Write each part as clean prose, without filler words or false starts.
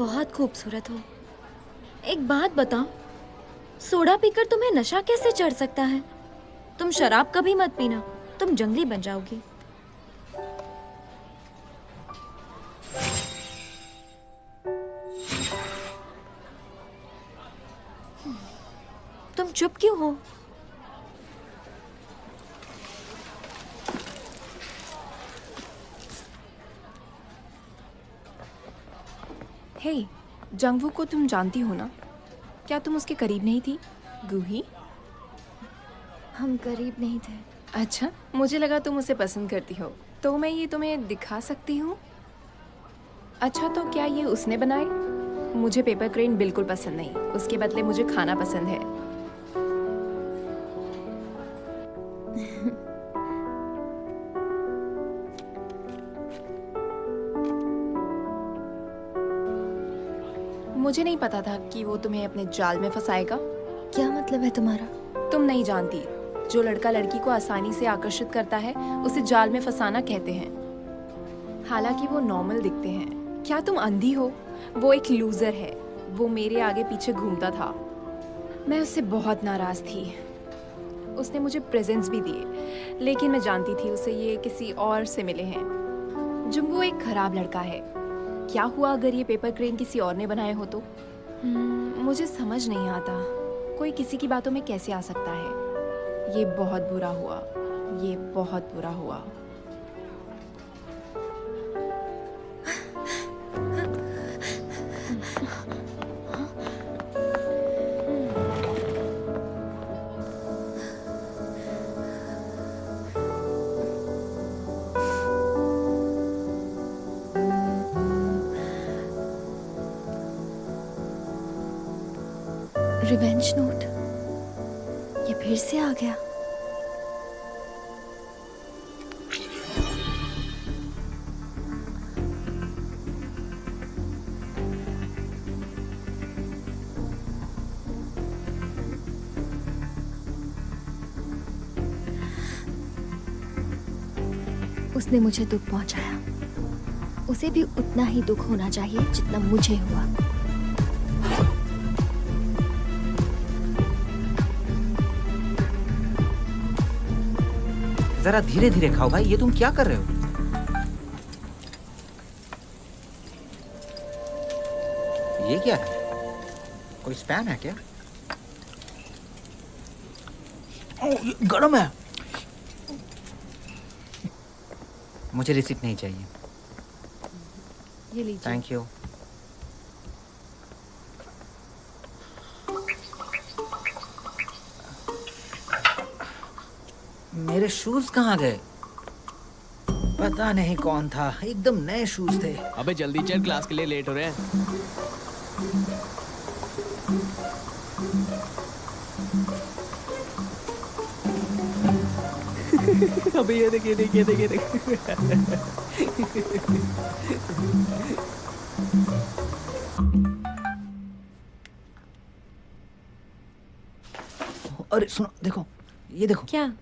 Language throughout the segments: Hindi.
बहुत खूबसूरत हो। एक बात बताओ, सोडा पीकर तुम्हें नशा कैसे चढ़ सकता है? तुम शराब कभी मत पीना, तुम जंगली बन जाओगी। तुम चुप क्यों हो? हे, जंगवू को तुम जानती हो ना? क्या तुम उसके करीब नहीं थी, गूही? हम करीब नहीं थे। अच्छा, मुझे लगा तुम उसे पसंद करती हो, तो मैं ये तुम्हें दिखा सकती हूँ। अच्छा, तो क्या ये उसने बनाए? मुझे पेपर क्रेन बिल्कुल पसंद नहीं, उसके बदले मुझे खाना पसंद है। मुझे नहीं पता था कि वो तुम्हें अपने जाल में फंसाएगा। क्या मतलब है तुम्हारा? तुम नहीं जानती, जो लड़का लड़की को आसानी से आकर्षित करता है उसे जाल में फंसाना कहते हैं। हालांकि वो नॉर्मल दिखते हैं। क्या तुम अंधी हो? वो एक लूजर है। वो मेरे आगे पीछे घूमता था। मैं उससे बहुत नाराज थी। उसने मुझे प्रेजेंट्स भी दिए, लेकिन मैं जानती थी उसे ये किसी और से मिले हैं। जुंगू एक खराब लड़का है। क्या हुआ अगर ये पेपर क्रेन किसी और ने बनाए हो तो? मुझे समझ नहीं आता, कोई किसी की बातों में कैसे आ सकता है। ये बहुत बुरा हुआ, ये बहुत बुरा हुआ। रिवेंज नोट, ये फिर से आ गया। उसने मुझे दुख पहुंचाया, उसे भी उतना ही दुख होना चाहिए जितना मुझे हुआ। जरा धीरे धीरे खाओ भाई, ये तुम क्या कर रहे हो? ये क्या है? कोई स्पैम है क्या? ये गरम है। मुझे रिसिप्ट नहीं चाहिए। ये लीजिए। Thank you. मेरे शूज कहाँ गए? पता नहीं कौन था, एकदम नए शूज थे। अबे जल्दी चल, क्लास के लिए लेट हो रहे हैं। अबे ये देख, ये देख, ये देख, ये देख। अरे सुनो, देखो, ये देखो। क्या?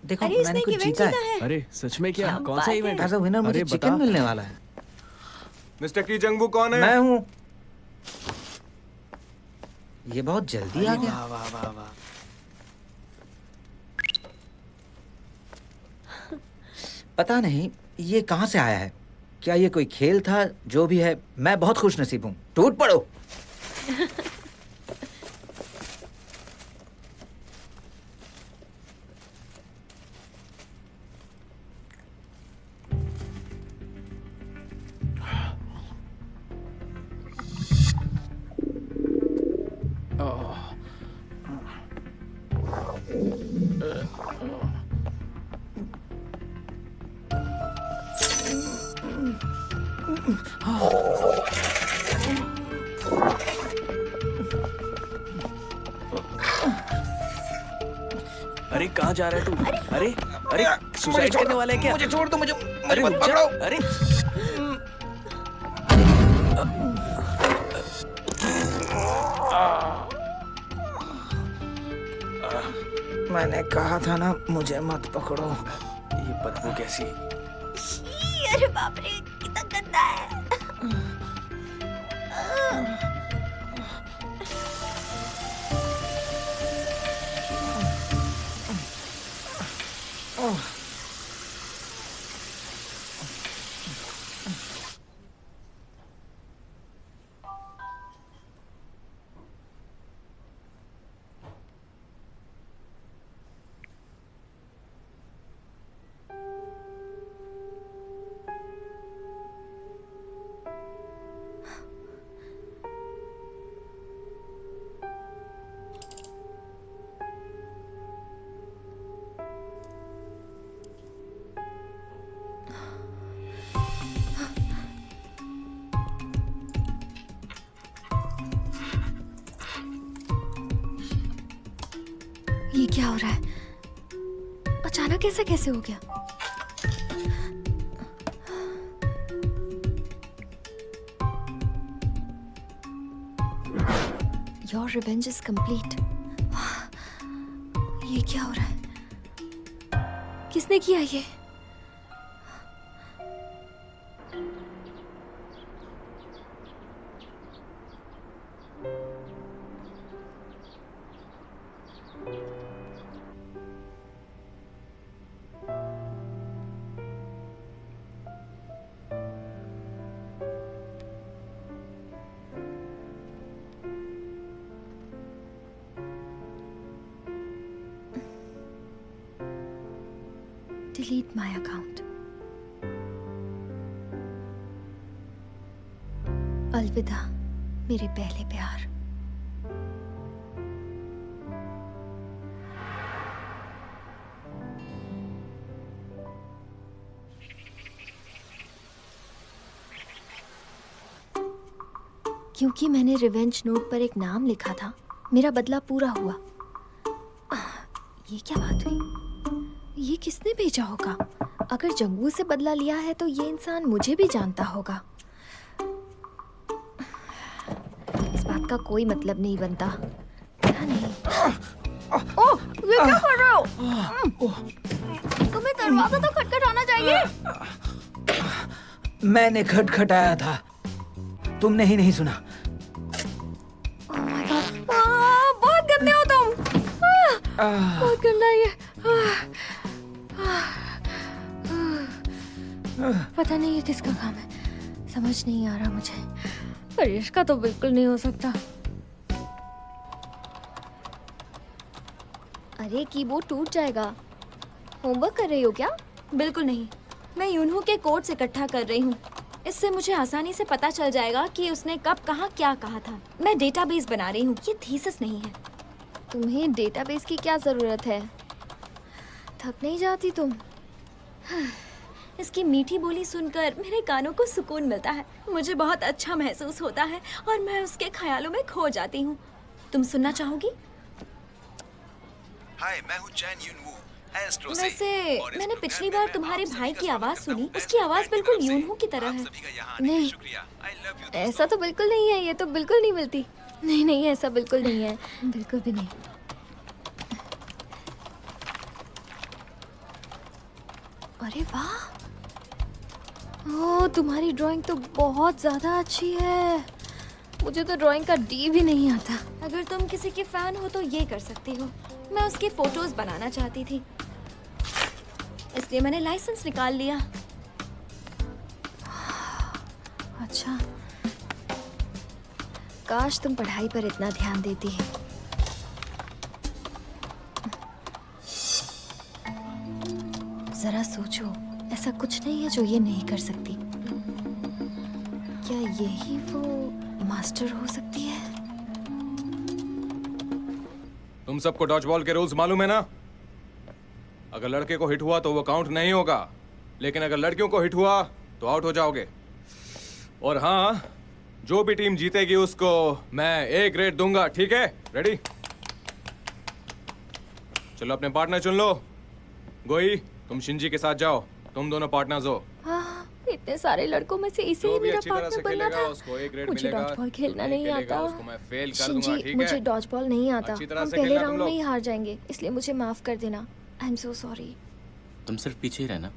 देखो, अरे मैंने कुछ जीता है। अरे सच में? क्या कौन सा इवेंट? एज अ विनर मुझे चिकन मिलने वाला है। मिस्टर की जंगबू कौन है? मैं हूँ। ये बहुत जल्दी आ गया। वाह वाह वाह वाह। पता नहीं ये कहाँ से आया है। क्या ये कोई खेल था? जो भी है, मैं बहुत खुशनसीब हूँ। टूट पड़ो। अरे कहाँ जा रहा है तू? अरे अरे सुसाइड करने वाला है क्या? मुझे छोड़ दो, मुझे अरे मत रुक जा। पकड़ो। अरे मैंने कहा था ना, मुझे मत पकड़ो। ये बदबू कैसी? अरे बाप रे, कितना गंदा है। क्या हो रहा है? अचानक ऐसा कैसे हो गया? Your revenge is complete. ये क्या हो रहा है? किसने किया ये? Delete my account. अलविदा मेरे पहले प्यार। क्योंकि मैंने रिवेंज नोट पर एक नाम लिखा था, मेरा बदला पूरा हुआ। ये क्या बात हुई? ये किसने भेजा होगा? अगर जंगू से बदला लिया है तो ये इंसान मुझे भी जानता होगा। इस बात का कोई मतलब नहीं बनता। क्या नहीं? ओह, ये क्या कर रहे हो? तुम्हें दरवाजा तो खटखटाना चाहिए। मैंने खटखटाया था, तुमने ही नहीं सुना। Oh my God! बहुत गंदे हो तुम। बहुत गंदा ये। पता नहीं ये किसका काम है, समझ नहीं आ रहा मुझे, पर इसका तो बिल्कुल नहीं हो सकता। अरे कीबोर्ड टूट जाएगा। होमवर्क कर रही हो क्या? बिल्कुल नहीं, मैं यूनहू के कोड्स इकट्ठा कर रही हूँ। इससे मुझे आसानी से पता चल जाएगा कि उसने कब कहाँ क्या कहा था। मैं डेटाबेस बना रही हूँ, ये थीसिस नहीं है। तुम्हें डेटाबेस की क्या जरूरत है? थक नहीं जाती तुम? इसकी मीठी बोली सुनकर मेरे कानों को सुकून मिलता है, मुझे बहुत अच्छा महसूस होता है और मैं उसके ख्यालों में खो जाती हूँ। तुम सुनना चाहोगी? हाय, मैं हूँ चैन यूनवू, एस्ट्रो से। वैसे और इस मैंने प्रोग्राम पिछली में बार मैं तुम्हारे आप सभी भाई का की स्वागत आवाज करता सुनी, हूँ। उसकी आवाज एस्ट्रो बिल्कुल की तरफ से यूनहू की तरह आप है। सभी का यहाँ आने के लिए नहीं, शुक्रिया। I love you, ऐसा तो बिल्कुल नहीं है, ये तो बिल्कुल नहीं मिलती। नहीं नहीं, ऐसा बिल्कुल नहीं है, बिल्कुल भी नहीं। अरे वाह, ओह तुम्हारी ड्राइंग तो बहुत ज्यादा अच्छी है। मुझे तो ड्राइंग का डी भी नहीं आता। अगर तुम किसी के फैन हो तो ये कर सकती हो। मैं उसके फोटोज बनाना चाहती थी, इसलिए मैंने लाइसेंस निकाल लिया। अच्छा, काश तुम पढ़ाई पर इतना ध्यान देती। जरा सोचो, ऐसा कुछ नहीं है जो ये नहीं कर सकती। क्या यही वो मास्टर हो सकती है? तुम सबको डॉज बॉल के रूल्स मालूम है ना? अगर लड़के को हिट हुआ तो वो काउंट नहीं होगा, लेकिन अगर लड़कियों को हिट हुआ तो आउट हो जाओगे। और हाँ, जो भी टीम जीतेगी उसको मैं A ग्रेड दूंगा, ठीक है? रेडी? चलो अपने पार्टनर चुन लो। गोई, तुम शिंजी के साथ जाओ, तुम दोनों पार्टनर्स हो। हाँ, इतने सारे लड़कों में से इसे जो ही भी मेरा अच्छी तरह पार्टनर से बनना खेलेगा था। उसको A ग्रेड मुझे मिलेगा। डॉज बॉल खेलना जो नहीं खेलेगा आता। उसको मैं फेल कर शिंजी, दूंगा, ठीक मुझे है? डॉज बॉल नहीं आता। अच्छी तरह हम से पहले खेलना तुम राउंड लोग। में ही हार जाएंगे, इसलिए मुझे माफ कर देना। I am so sorry. तुम सिर्फ पीछे ही रहना।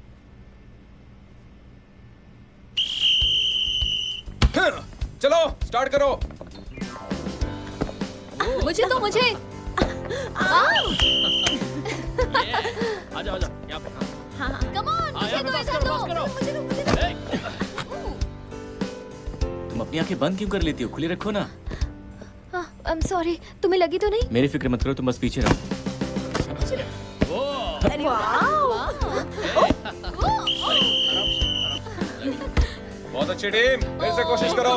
चलो स्टार्ट करो। मुझे तो मुझे आजा आजा यहाँ पे। कम ऑन, मुझे तो ऐसा दो। मुझे तुम अपनी आंखें बंद क्यों कर लेती हो? खुली रखो ना। आई एम सॉरी, तुम्हें लगी तो नहीं? मेरी फिक्र मत करो, तुम बस पीछे रहो। बहुत अच्छी टीम, फिर से कोशिश करो।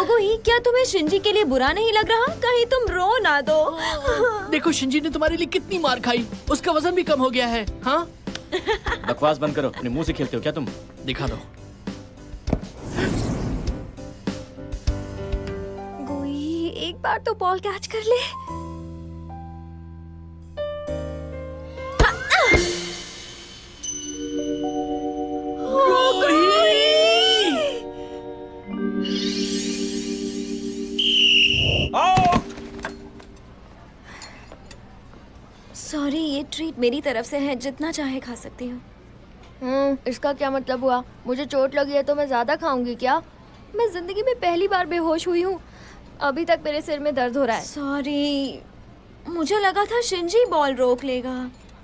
गोगो ही, क्या तुम्हें शिंजी के लिए बुरा नहीं लग रहा? कहीं तुम रो ना दो। देखो शिंजी ने तुम्हारे लिए कितनी मार खाई, उसका वजन भी कम हो गया है। हाँ बकवास बंद करो, अपने मुंह से खेलते हो क्या तुम? दिखा दो। गोई, एक बार तो बॉल कैच कर ले। सॉरी, ये ट्रीट मेरी तरफ से है, जितना चाहे खा सकती हूँ। इसका क्या मतलब हुआ? मुझे चोट लगी है तो मैं ज्यादा खाऊंगी क्या? मैं जिंदगी में पहली बार बेहोश हुई हूँ। अभी तक मेरे सिर में दर्द हो रहा है। सॉरी, मुझे लगा था शिंजी बॉल रोक लेगा।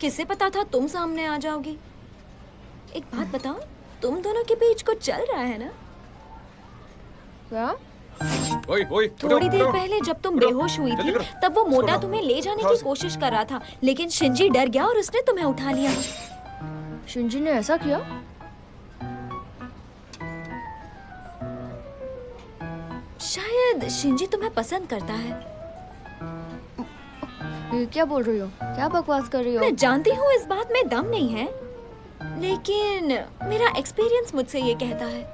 किसे पता था तुम सामने आ जाओगी। एक बात बताओ, तुम दोनों के बीच कुछ चल रहा है ना? क्या? ओए ओए, थोड़ी देर पहले जब तुम बेहोश हुई थी, तब वो मोटा तुम्हें ले जाने की कोशिश कर रहा था, लेकिन शिंजी डर गया और उसने तुम्हें उठा लिया। शिंजी ने ऐसा किया? शायद शिंजी तुम्हें पसंद करता है। ये क्या बोल रही हो? क्या बकवास कर रही हो? मैं जानती हूँ इस बात में दम नहीं है, लेकिन मेरा एक्सपीरियंस मुझसे ये कहता है।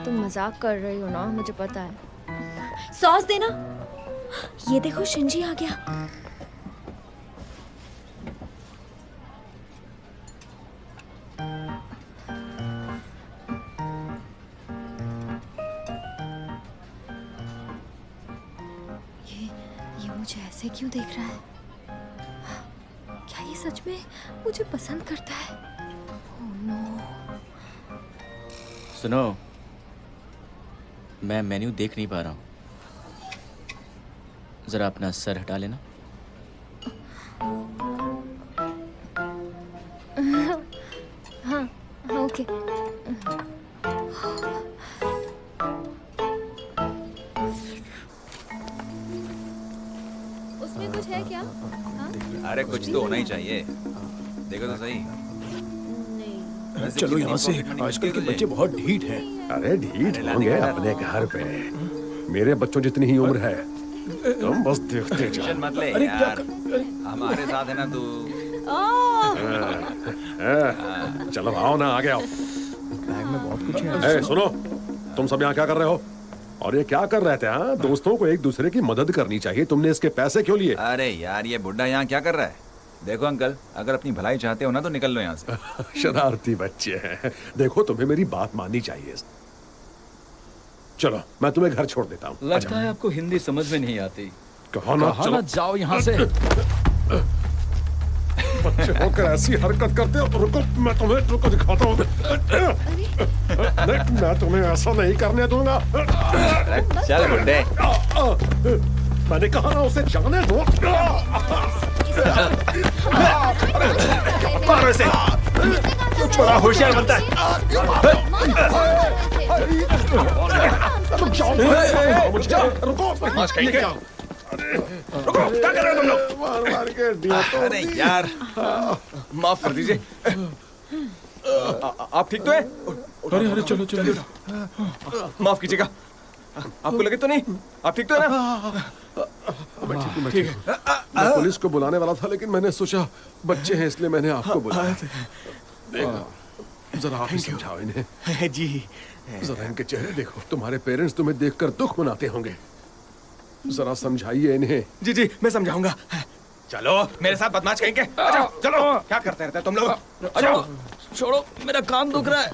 तुम मजाक कर रही हो ना, मुझे पता है। सॉस देना। ये देखो शिंजी आ गया। ये मुझे ऐसे क्यों देख रहा है? क्या ये सच में मुझे पसंद करता है? Oh no. सुनो, मैं मेन्यू देख नहीं पा रहा हूँ, जरा अपना सर हटा लेना। हाँ, ओके। उसमें कुछ है क्या? अरे कुछ तो होना ही चाहिए, देखो तो सही। चलो यहाँ से, आजकल के बच्चे बहुत ढीठ हैं। अरे ढीठ होंगे अपने घर पे, मेरे बच्चों जितनी ही उम्र है। तुम बस देखते जाओ। मत ले अरे यार, हमारे साथ है ना तू। चलो आओ ना, आगे आओ। बैग में बहुत कुछ है। सुनो, तुम सब यहाँ क्या कर रहे हो? और ये क्या कर रहे थे? हाँ, दोस्तों को एक दूसरे की मदद करनी चाहिए। तुमने इसके पैसे क्यों लिए? अरे यार, ये बुड्ढा यहाँ क्या कर रहा है? देखो अंकल, अगर अपनी भलाई चाहते हो ना तो निकल लो यहाँ से। शरारती बच्चे हैं। देखो, तुम्हें मेरी बात माननी चाहिए। चलो, मैं तुम्हें घर छोड़ देता हूँ। लगता है आपको हिंदी समझ में नहीं आती। कहो ना, कहा ना जाओ यहाँ से। बच्चे होकर ऐसी हरकत करते हो। रुको, मैं तुम्हें दिखाता हूँ। नहीं, मैं तुम्हें ऐसा नहीं करने दूंगा। चल बुड्ढे। मैंने कहा ना, उसे जाने दो। मारो इसे। तू बड़ा होशियार बनता है। तुम जाओ। रुको, रुको, क्या कर रहे हो तुम लोग? मार के दिया तो। अरे यार, माफ कर दीजिए। आप ठीक तो हैं? अरे अरे, चलो चलो। माफ कीजिएगा। आपको लगे तो नहीं? आप ठीक तो है ना? ठीक है। मैं पुलिस को बुलाने वाला था, लेकिन मैंने सोचा बच्चे हैं इसलिए मैंने आपको बुलाया। देखो, जरा आप ही समझाओ इन्हें। जी। जरा इनके चेहरे देखो। तुम्हारे पेरेंट्स तुम्हें देखकर दुख मनाते होंगे। जरा समझाइए इन्हें। जी जी, मैं समझाऊंगा। चलो मेरे साथ बदमाश कहेंगे। अच्छा चलो, क्या करते रहते तुम लोग? अच्छा छोड़ो, मेरा कान दुख रहा है।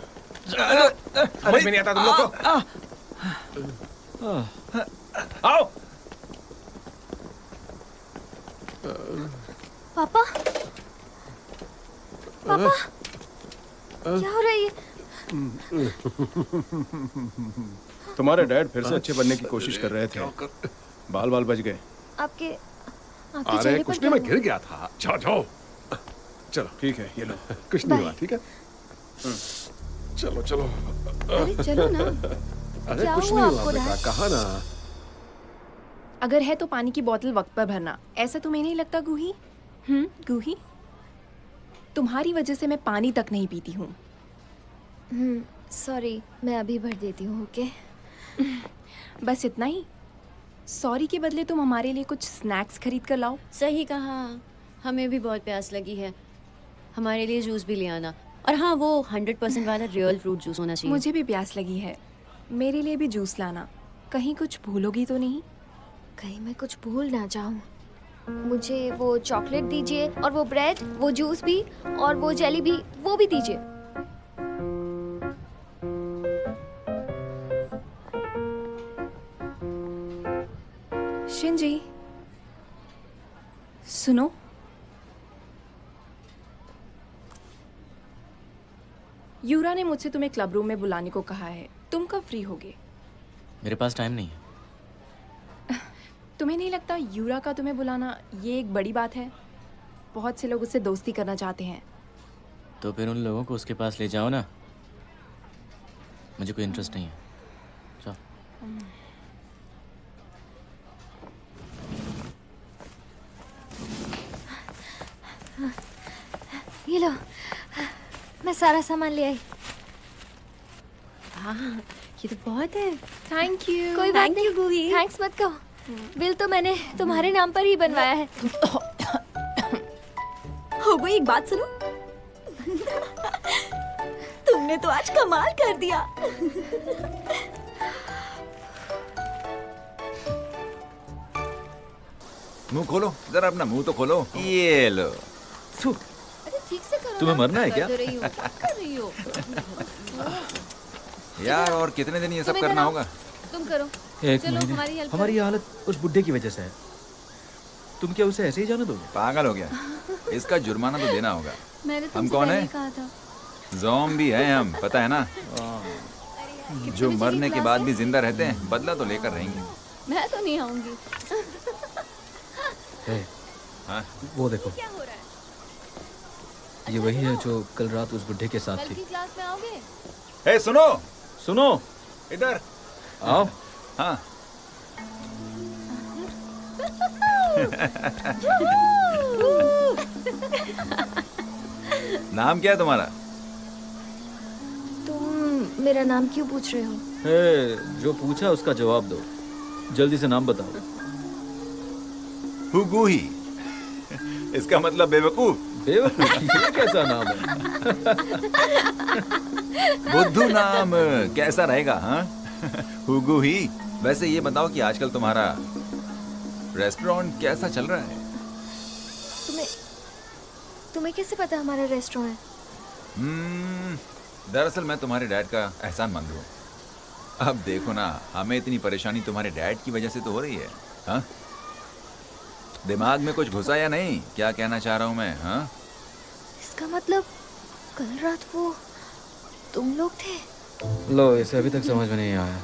समझ में नहीं आता तुम लोग को। आओ। पापा, पापा, क्या हो रहा है ये? तुम्हारे डैड फिर से अच्छे बनने की कोशिश कर रहे थे। बाल बाल बच गए। आपके अरे चेहरे कुछ पर नहीं, मैं क्या गिर गया था। जाओ जाओ, चलो। ठीक है, ये लो। कुछ नहीं हुआ, ठीक है। चलो चलो। अरे चलो ना। अरे क्या कुछ हुआ नहीं हुआ आपको बेटा, डैड? कहा ना। अगर है तो पानी की बोतल वक्त पर भरना। ऐसा तुम्हें नहीं लगता गूही? गूही, तुम्हारी वजह से मैं पानी तक नहीं पीती हूँ। सॉरी, मैं अभी भर देती हूँ। ओके। बस इतना ही? सॉरी के बदले तुम हमारे लिए कुछ स्नैक्स खरीद कर लाओ। सही कहा, हमें भी बहुत प्यास लगी है। हमारे लिए जूस भी ले आना। और हाँ, वो 100% वाला रियल फ्रूट जूस होना चाहिए। मुझे भी प्यास लगी है, मेरे लिए भी जूस लाना। कहीं कुछ भूलोगी तो नहीं? कहीं मैं कुछ भूल ना जाऊं। मुझे वो चॉकलेट दीजिए और वो ब्रेड, वो जूस भी और वो जेली भी, वो भी दीजिए। शिंजी, सुनो। यूरा ने मुझसे तुम्हें क्लब रूम में बुलाने को कहा है। तुम कब फ्री होगे? मेरे पास टाइम नहीं है। तुम्हें नहीं लगता यूरा का तुम्हें बुलाना ये एक बड़ी बात है? बहुत से लोग उससे दोस्ती करना चाहते हैं। तो फिर उन लोगों को उसके पास ले जाओ ना। मुझे कोई इंटरेस्ट नहीं है। चलो। ये लो, मैं सारा सामान ले आई। हाँ, ये तो बहुत है। Thank you. कोई बात नहीं, थैंक्स मत कहो। बिल तो मैंने तुम्हारे नाम पर ही बनवाया है। हो गई, एक बात सुनो। तुमने तो आज कमाल कर दिया। मुंह खोलो, जरा अपना मुंह तो खोलो। ये लो। अरे ठीक से करो। तुम्हें मरना है क्या? कर रही हो, क्या कर रही हो? यार और कितने दिन ये सब करना होगा? तुम करो। एक चलो, महीने। हमारी हेल्प हमारी हालत उस बुड्ढे की वजह से है। तुम क्या उसे ऐसे ही जाने दोगे? पागल हो गया। इसका जुर्माना तो देना होगा। मैंने हम तुमसे कौन पहले है? कहा था। ज़ॉम्बी हैं हम, पता है ना? जो मरने के बाद भी जिंदा रहते हैं, बदला तो लेकर रहेंगे। मैं तो नहीं आऊंगी। हाँ? वो देखो, क्या हो रहा है? ये वही है जो कल रात उस बुड्ढे के साथ कल थी। की क्लास में आओगे? ए सुनो, सुनो, इधर आओ। हाँ। नाम क्या है तुम्हारा? तुम मेरा नाम क्यों पूछ रहे हो? जो पूछा उसका जवाब दो। जल्दी से नाम बताओ। हुगूही। इसका मतलब बेवकूफ। बेवकूफ? ये कैसा नाम है? बुद्धू नाम कैसा रहेगा? हाँ, हुगूही। वैसे ये बताओ कि आजकल तुम्हारा रेस्टोरेंट कैसा चल रहा है? तुम्हें कैसे पता हमारा रेस्टोरेंट है? दरअसल मैं तुम्हारे डैड का एहसानमंद हूँ। अब देखो ना, हमें इतनी परेशानी तुम्हारे डैड की वजह से तो हो रही है। हाँ, दिमाग में कुछ घुसा या नहीं? क्या कहना चाह रहा हूँ मैं? हाँ, इसका मतलब कल रात वो तुम लोग थे? लो, इसे अभी तक समझ में नहीं आया।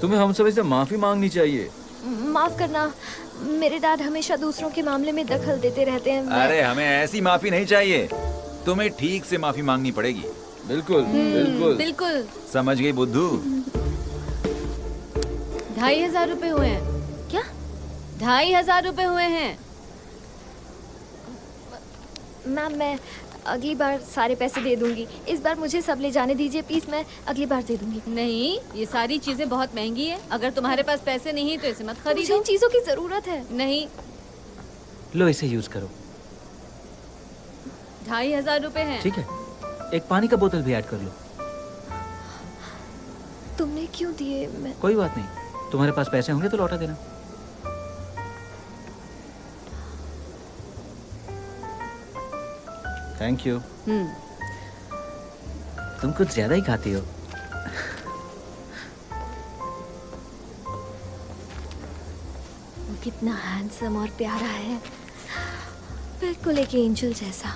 तुम्हें हम सभी से माफी मांगनी चाहिए। माफ करना, मेरे डैड हमेशा दूसरों के मामले में दखल देते रहते हैं। अरे हमें ऐसी माफी नहीं चाहिए, तुम्हें ठीक से माफी मांगनी पड़ेगी। बिल्कुल बिल्कुल बिल्कुल। समझ गई बुद्धू? 2500 रुपए हुए हैं। क्या? 2500 रुपए हुए हैं। मैम, मैं अगली बार सारे पैसे दे दूंगी। इस बार मुझे सब ले जाने दीजिए प्लीज, मैं अगली बार दे दूंगी। नहीं, ये सारी चीजें बहुत महंगी है। अगर तुम्हारे पास पैसे नहीं तो इसे मत मुझे खरीदो। इन चीजों की जरूरत है। नहीं, लो, इसे यूज करो। 2500 रुपए हैं। ठीक है, एक पानी का बोतल भी ऐड कर लो। तुमने क्यों दिए? मैं कोई बात नहीं, तुम्हारे पास पैसे होंगे तो लौटा देना। Thank you. तुम कुछ ज्यादा ही खाती हो। वो कितना हैंडसम और प्यारा है, बिल्कुल एक एंजल जैसा।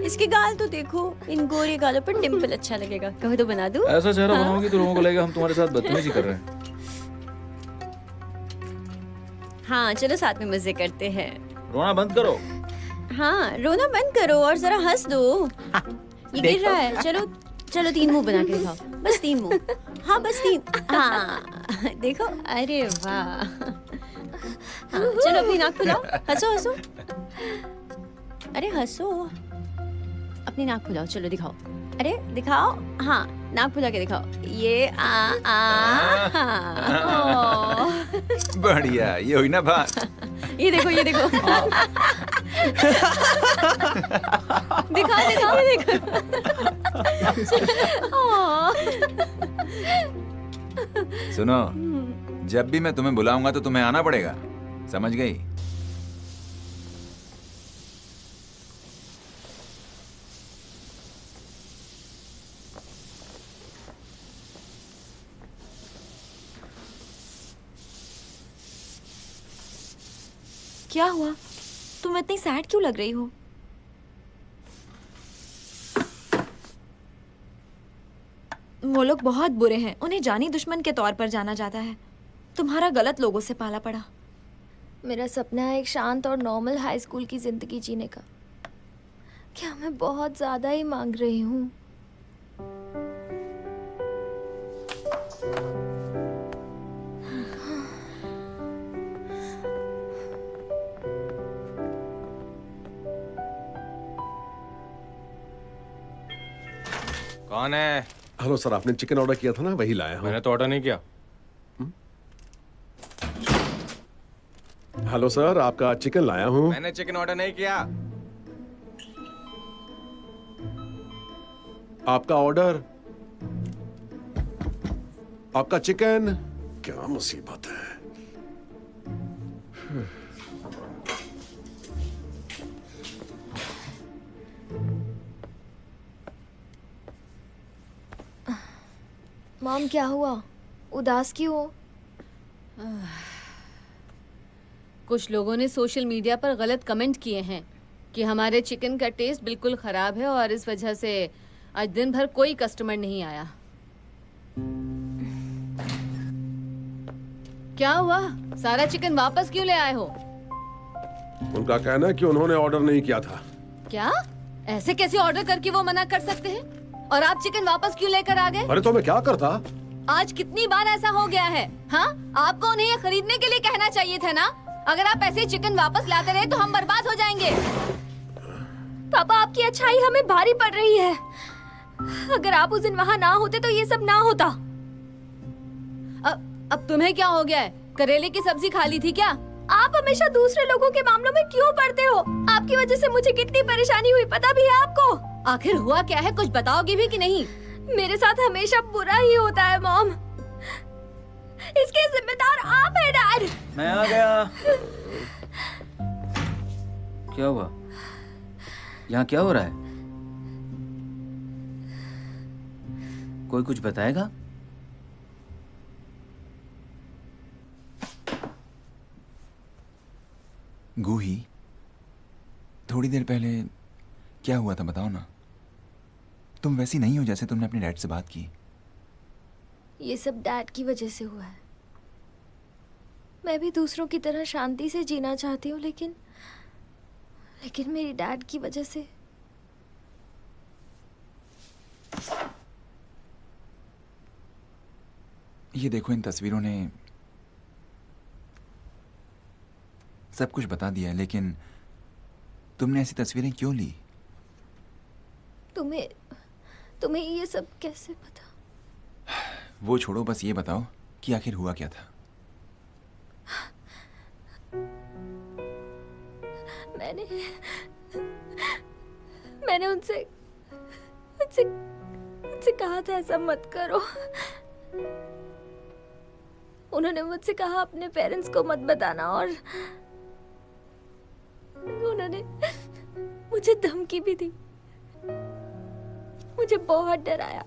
इसके गाल तो देखो, इन गोरे गालों पर डिम्पल अच्छा लगेगा। कहो तो बना दूं? ऐसा चेहरा बनाओगी तो लोगों को लगेगा हम तुम्हारे साथ बदतमीजी कर रहे हैं। हाँ, चलो साथ में मजे करते हैं। रोना बंद करो। हाँ, रोना बंद करो और जरा हंस दो। ये गिर रहा है। चलो चलो, 3 मुंह बना के दिखाओ। बस 3 मुंह। हाँ, बस 3। हाँ, देखो। अरे वाह। हाँ, चलो अपनी नाक खुलाओ। हंसो हंसो। अरे हंसो। अपनी नाक फुलाओ, चलो दिखाओ। अरे दिखाओ, हाँ नाक फुला के दिखाओ। ये बढ़िया, ये हुई ना बात। ये देखो, ये देखो। दिखाओ दिखाओ, ये देखो। सुनो, जब भी मैं तुम्हें बुलाऊंगा तो तुम्हें आना पड़ेगा, समझ गई? क्या हुआ? तुम इतनी सैड क्यों लग रही हो? वो लोग बहुत बुरे हैं, उन्हें जानी दुश्मन के तौर पर जाना जाता है। तुम्हारा गलत लोगों से पाला पड़ा। मेरा सपना है एक शांत और नॉर्मल हाई स्कूल की जिंदगी जीने का। क्या मैं बहुत ज्यादा ही मांग रही हूँ? कौन है? हेलो सर, आपने चिकन ऑर्डर किया था ना, वही लाया हूँ। मैंने तो ऑर्डर नहीं किया। हेलो सर, आपका चिकन लाया हूँ। मैंने चिकन ऑर्डर नहीं किया। आपका ऑर्डर, आपका चिकन। क्या मुसीबत है। मॉम, क्या हुआ? उदास क्यों हो? कुछ लोगों ने सोशल मीडिया पर गलत कमेंट किए हैं कि हमारे चिकन का टेस्ट बिल्कुल खराब है और इस वजह से आज दिन भर कोई कस्टमर नहीं आया। क्या हुआ? सारा चिकन वापस क्यों ले आए हो? उनका कहना है कि उन्होंने ऑर्डर नहीं किया था। क्या? ऐसे कैसे ऑर्डर करके वो मना कर सकते हैं? और आप चिकन वापस क्यों लेकर आ गए? अरे तो मैं क्या करता? आज कितनी बार ऐसा हो गया है? हाँ, आपको उन्हें ये खरीदने के लिए कहना चाहिए था ना। अगर आप ऐसे चिकन वापस लाते रहे तो हम बर्बाद हो जाएंगे। पापा, आपकी अच्छाई हमें भारी पड़ रही है। अगर आप उस दिन वहाँ ना होते तो ये सब ना होता। अब तुम्हें क्या हो गया है? करेले की सब्जी खा ली थी क्या? आप हमेशा दूसरे लोगों के मामलों में क्यों पड़ते हो? आपकी वजह से मुझे कितनी परेशानी हुई, पता भी है आपको? आखिर हुआ क्या है, कुछ बताओगे भी कि नहीं? मेरे साथ हमेशा बुरा ही होता है मॉम। इसके जिम्मेदार आप हैं डैड। मैं आ गया। क्या हुआ? यहाँ क्या हो रहा है? कोई कुछ बताएगा? गूही, थोड़ी देर पहले क्या हुआ था बताओ ना। तुम वैसी नहीं हो जैसे तुमने अपने डैड से बात की। ये सब डैड की वजह से हुआ है। मैं भी दूसरों की तरह शांति से जीना चाहती हूँ, लेकिन मेरी डैड की वजह से। ये देखो, इन तस्वीरों ने सब कुछ बता दिया है, लेकिन तुमने ऐसी तस्वीरें क्यों ली? तुम्हें ये सब कैसे पता? वो छोड़ो, बस ये बताओ कि आखिर हुआ क्या था। मैंने उनसे कहा था ऐसा मत करो। उन्होंने मुझसे कहा अपने पेरेंट्स को मत बताना, और उन्होंने मुझे धमकी भी दी। मुझे बहुत डराया।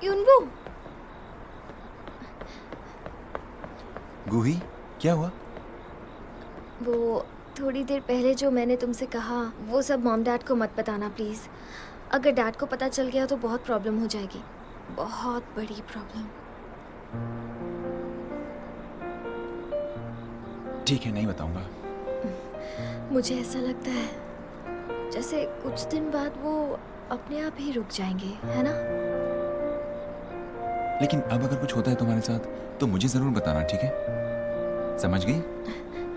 युनवू, गूही, क्या हुआ? वो थोड़ी देर पहले जो मैंने तुमसे कहा, वो सब मॉम डैड को मत बताना प्लीज। अगर डैड को पता चल गया तो बहुत प्रॉब्लम हो जाएगी। बहुत बड़ी प्रॉब्लम। ठीक है, नहीं बताऊंगा। मुझे ऐसा लगता है जैसे कुछ दिन बाद वो अपने आप ही रुक जाएंगे, है ना? लेकिन अब अगर कुछ होता है तुम्हारे साथ तो मुझे जरूर बताना, ठीक है? समझ गई?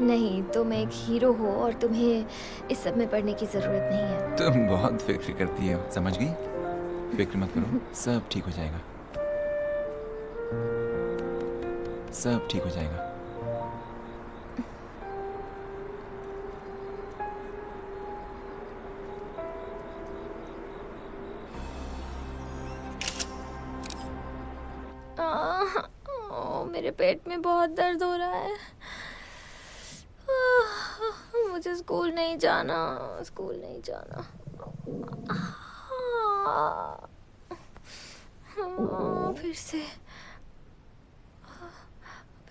नहीं, तुम एक हीरो हो और तुम्हें इस सब में पड़ने की जरूरत नहीं है। तुम बहुत फिक्र करती हो, समझ गई? फिक्र मत करो, सब ठीक हो जाएगा। सब ठीक हो जाएगा। मेरे पेट में बहुत दर्द हो रहा है। मुझे स्कूल नहीं जाना, स्कूल नहीं जाना।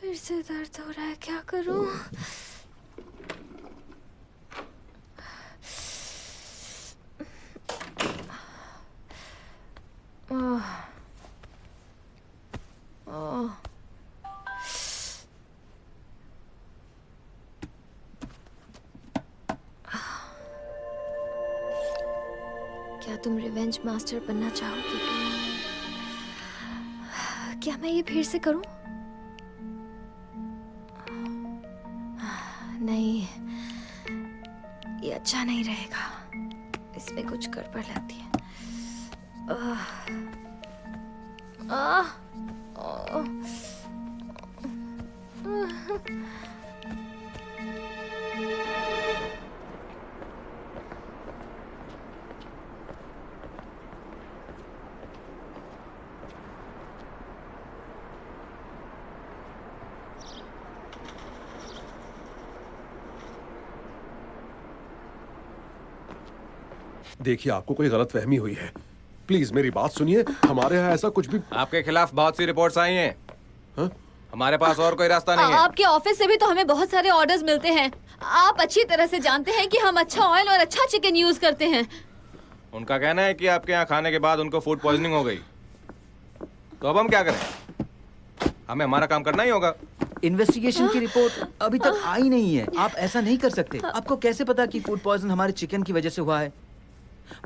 फिर से दर्द हो रहा है, क्या करूं? क्या तुम रिवेंज मास्टर बनना चाहोगी? क्या मैं ये फिर से करूं? नहीं, ये अच्छा नहीं रहेगा। इसमें कुछ गड़बड़ लगती है। देखिए, आपको कोई गलतफहमी हुई है। प्लीज मेरी बात सुनिए। हमारे यहाँ ऐसा कुछ भी। आपके खिलाफ बहुत सी रिपोर्ट्स आई हैं। हाँ? हमारे पास और कोई रास्ता नहीं है। आपके ऑफिस से भी तो हमें बहुत सारे ऑर्डर्स मिलते हैं। आप अच्छी तरह से जानते हैं कि हम अच्छा ऑयल और अच्छा चिकन यूज करते हैं। उनका कहना है कि आपके यहाँ खाने के बाद उनको फूड पॉइजनिंग हो गई। तो अब हम क्या करें? हमें हमारा काम करना ही होगा। इन्वेस्टिगेशन की रिपोर्ट अभी तक आई नहीं है। आप ऐसा नहीं कर सकते। आपको कैसे पता कि फूड पॉइजन हमारे चिकन की वजह से हुआ है?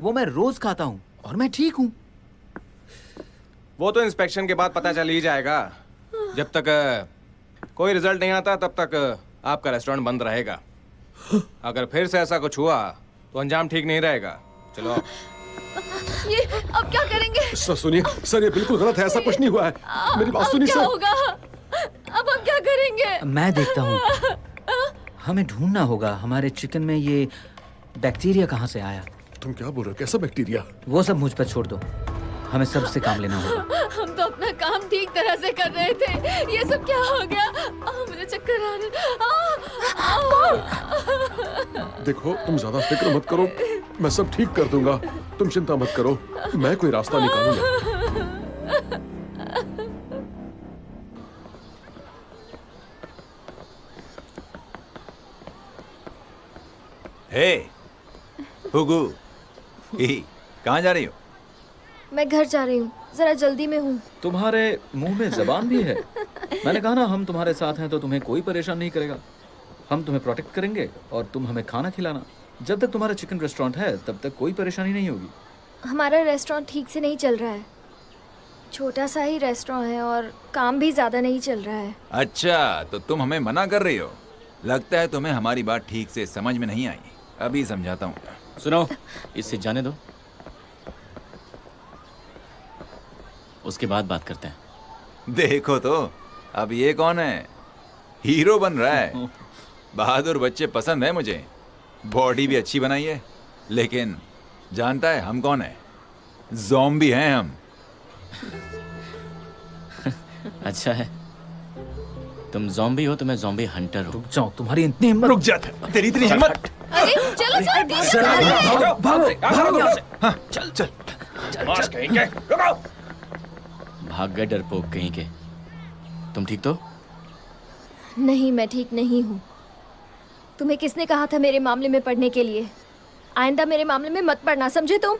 वो मैं रोज खाता हूँ और मैं ठीक हूँ। वो तो इंस्पेक्शन के बाद पता चल ही जाएगा। जब तक कोई रिजल्ट नहीं आता तब तक आपका रेस्टोरेंट बंद रहेगा। अगर फिर से ऐसा कुछ हुआ तो अंजाम ठीक नहीं रहेगा। चलो। ये अब क्या करेंगे? सर सुनिए, सर ये बिल्कुल गलत है। ऐसा कुछ नहीं हुआ है। मेरी बात सुनिए क्या सर। होगा? अब हम क्या करेंगे? मैं देखता हूँ। हमें ढूंढना होगा हमारे चिकन में ये बैक्टीरिया कहाँ से आया। तुम क्या बोल रहे हो? कैसा बैक्टीरिया? वो सब मुझ पर छोड़ दो। हमें सबसे काम लेना होगा। हम तो अपना काम ठीक तरह से कर रहे थे। ये सब क्या हो गया? मुझे चक्कर आ रहे। देखो, तुम ज्यादा फिक्र मत करो। मैं सब ठीक कर दूंगा। तुम चिंता मत करो। मैं कोई रास्ता निकालूंगा। हे हुगू, कहाँ जा रही हो? मैं घर जा रही हूँ, जरा जल्दी में हूँ। तुम्हारे मुंह में जबान भी है। मैंने कहा ना, हम तुम्हारे साथ हैं तो तुम्हें कोई परेशान नहीं करेगा। हम तुम्हें प्रोटेक्ट करेंगे और तुम हमें खाना खिलाना। जब तक तुम्हारा चिकन रेस्टोरेंट है तब तक कोई परेशानी नहीं होगी। हमारा रेस्टोरेंट ठीक से नहीं चल रहा है। छोटा सा ही रेस्टोरेंट है और काम भी ज्यादा नहीं चल रहा है। अच्छा, तो तुम हमें मना कर रही हो। लगता है तुम्हें हमारी बात ठीक से समझ में नहीं आई। अभी समझाता हूँ। सुनो, इससे जाने दो, उसके बाद बात करते हैं। देखो तो, अब ये कौन है? हीरो बन रहा है। बहादुर बच्चे पसंद है मुझे। बॉडी भी अच्छी बनाई है। लेकिन जानता है हम कौन है? ज़ॉम्बी हैं हम। अच्छा है, तुम ज़ॉम्बी हो तो मैं ज़ॉम्बी हंटर हूँ। रुक जाओ, तुम्हारी इतनी हिम्मत। रुक जा, तेरी इतनी हिम्मत। अरे चलो चलो, भागो भागो यहाँ से। हाँ, चल चल रुको। भाग गए डरपोक कहीं के। तुम ठीक तो? नहीं, मैं ठीक नहीं हूँ। तुम्हें किसने कहा था मेरे मामले में पढ़ने के लिए? आइंदा मेरे मामले में मत पढ़ना, समझे तुम?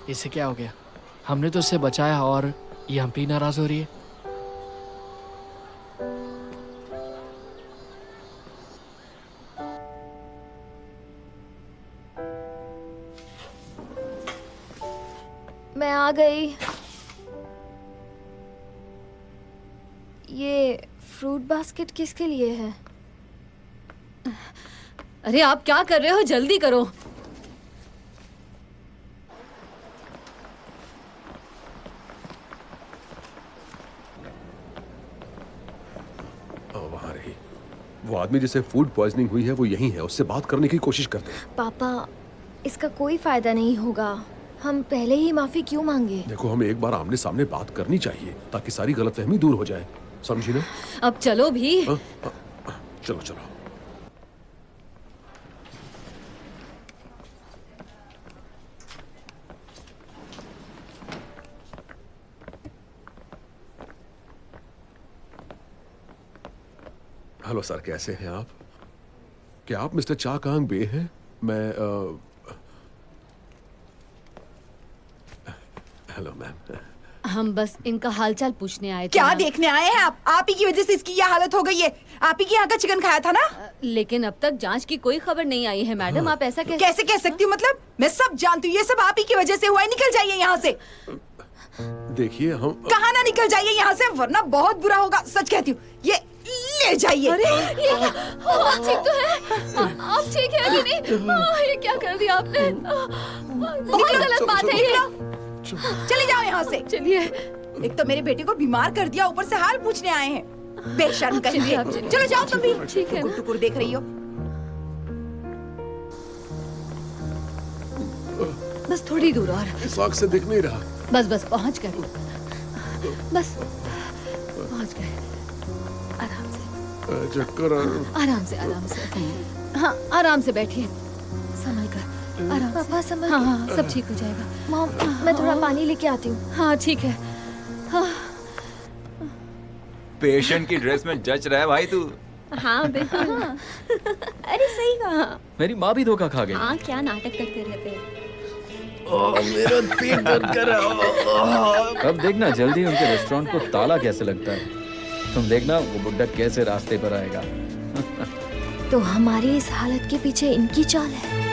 इससे क्या हो गया? हमने तो उससे बचाया और ये हम पे नाराज हो रही है। मैं आ गई। ये फ्रूट बास्केट किसके लिए है? अरे आप क्या कर रहे हो? जल्दी करो। वहाँ रही। वो आदमी जिसे फूड पॉइजनिंग हुई है वो यही है, उससे बात करने की कोशिश करते हैं। पापा, इसका कोई फायदा नहीं होगा। हम पहले ही माफी क्यों मांगे? देखो, हमें एक बार आमने सामने बात करनी चाहिए ताकि सारी गलतफहमी दूर हो जाए, समझी ना? अब चलो भी। चलो चलो। हेलो सर, कैसे हैं आप? क्या आप मिस्टर चा कांग बे हैं? मैं हेलो मैम। हम बस इनका हालचाल पूछने आए थे। क्या देखने आए हैं आप ही की वजह से इसकी ये हालत हो गई है। आप ही के यहाँ का चिकन खाया था ना? लेकिन अब तक जांच की कोई खबर नहीं आई है मैडम। आप ऐसा कैसे कह सकती हूँ? मतलब मैं सब जानती हूँ, ये सब आप ही की वजह से हुआ है। निकल जाइए यहाँ से। देखिए, हम कहाँ ना निकल जाइए यहाँ से, वरना बहुत बुरा होगा। सच कहती हूँ, ये ले जाइए। अरे आप ठीक तो है? आप ठीक है कि नहीं? ये क्या कर दिया आपने? बहुत गलत बात है ये। चले जाओ यहाँ से। चलिए। एक तो मेरे बेटे को बीमार कर दिया, ऊपर से हाल पूछने आए हैं। बेशर्म कहीं। चलो जाओ तुम भी। ठीक है। टुकुर देख रही हो। बस थोड़ी दूर और। इस आग से दिख नहीं रहा। बस बस पहुँच गए। बस पहुँच गए। आराम से। चक्कर आराम से, आराम से। हाँ, आराम से बैठिए, संभल कर। आराम से। पापा संभल। हाँ हाँ, सब ठीक हो जाएगा। मॉम, मैं थोड़ा पानी लेके आती हूँ। हाँ ठीक है। हाँ। पेशेंट की ड्रेस में जच रहा है भाई तू। हाँ बिल्कुल। अरे सही कहा। मेरी माँ भी धोखा खा गई। हाँ, क्या नाटक करते रहते हैं। मेरा पेट दर्द कर रहा है। अब देखना जल्दी उनके रेस्टोरेंट को ताला कैसे लगता है। तुम देखना वो बुड्ढा कैसे रास्ते पर आएगा। तो हमारी इस हालत के पीछे इनकी चाल है।